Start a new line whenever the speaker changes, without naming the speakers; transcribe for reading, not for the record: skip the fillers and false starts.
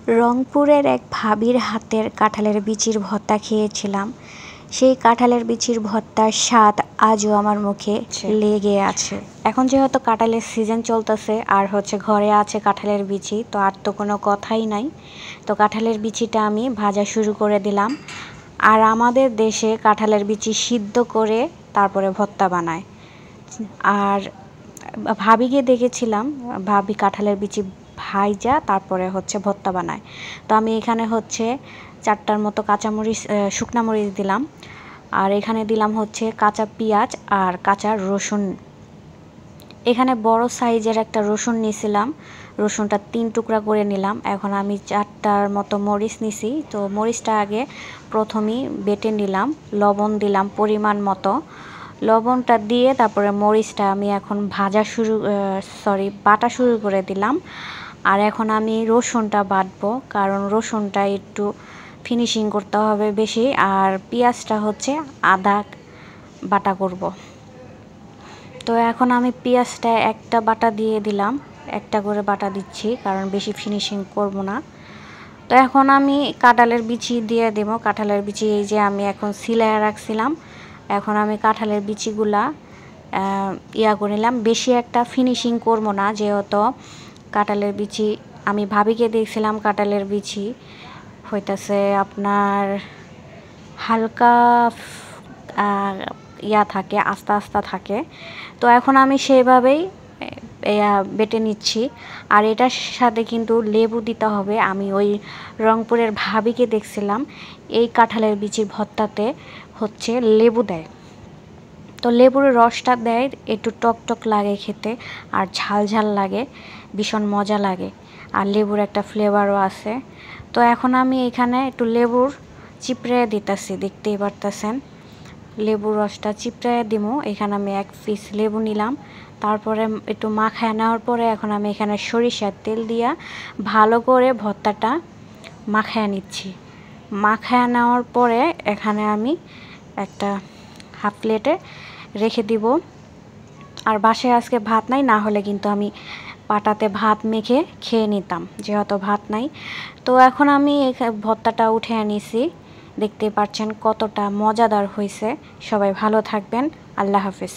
রংপুরের এক ভাবির হাতের কাঁঠালের বিচির ভর্তা খেয়েছিলাম। সেই কাঁঠালের বিচির ভর্তার স্বাদ আজও আমার মুখে লেগে আছে। এখন যেহেতু কাঁঠালের সিজন চলতেছে আর ঘরে আছে কাঁঠালের বিচি, তো আর তো কোনো কথাই নাই। তো কাঁঠালের বিচিটা আমি ভাজা শুরু করে দিলাম। আর আমাদের দেশে কাঁঠালের বিচি সিদ্ধ করে তারপরে ভর্তা বানায়। আর ভাবিকে দেখেছিলাম ভাবি কাঁঠালের বিচি ভাইজা তারপরে ভর্তা বানায়। তো আমি এখানে 4টার মতো কাঁচামরিচ শুকনা মরিচ দিলাম। আর এখানে দিলাম কাঁচা পেঁয়াজ আর কাঁচা রসুন। এখানে বড় সাইজের একটা রসুন নিয়েছিলাম, রসুনটা 3 টুকরা করে নিলাম। এখন আমি 4টার মতো মরিচ নিছি। তো মরিচটা আগে প্রথমেই বেটে নিলাম, লবণ দিলাম পরিমাণ মতো। লবণটা দিয়ে তারপরে মরিচটা আমি এখন বাটা শুরু করে দিলাম। আর এখন আমি রসুনটা বাটবো, কারণ রসুনটা একটু ফিনিশিং করতে হবে বেশি। আর পেঁয়াজটা আদা বাটা করব। তো এখন আমি পেঁয়াজটা একটা বাটা দিয়ে দিলাম, একটা করে বাটা দিচ্ছি কারণ বেশি ফিনিশিং করব না। তো এখন আমি কাঁঠালের বিচি দিয়ে দেব। কাঁঠালের বিচি এই যে আমি এখন সিলায় রাখছিলাম, এখন আমি কাঁঠালের বিচিগুলা করে নিলাম। বেশি একটা ফিনিশিং করব না, যেহেতু কাঁঠালের বিচি আমি ভাবিকে দেখছিলাম কাঁঠালের বিচি আপনার হালকা থাকে, আস্তে আস্তে থাকে। তো এখন আমি সেইভাবেই বেটে নিচ্ছি। আর এটার সাথে কিন্তু লেবু দিতে হবে। আমি ওই রংপুরের ভাবিকে দেখছিলাম এই কাঁঠালের বিচির ভর্তাতে লেবু দেয়। তো লেবুর রসটা দেয়, একটু টক টক লাগে খেতে আর ঝাল ঝাল লাগে, ভীষণ মজা লাগে। আর লেবুর একটা ফ্লেভারও আছে। তো এখন আমি এখানে একটু লেবুর চিপড়ে দিতেছি, দেখতেই পারতেছেন। লেবুর রসটা চিপড়ে দিব। এখানে আমি 1 পিস লেবু নিলাম, তারপরে একটু মাখায় নেওয়ার পরে এখন আমি এখানে সরিষার তেল দিয়া ভালো করে ভর্তাটা মাখায় নিচ্ছি। মাখায় নেওয়ার পরে এখানে আমি একটা হাফ প্লেটে রেখে দিব। আর বাসায় আজকে ভাত নাই, না হলে কিন্তু আমি পাটাতে ভাত মেখে খেয়ে নিতাম, যেহেতু ভাত নাই। তো এখন আমি ভর্তাটা উঠে নিয়েছি, দেখতে পাচ্ছেন কতটা মজাদার হয়েছে। সবাই ভালো থাকবেন, আল্লাহ হাফেজ।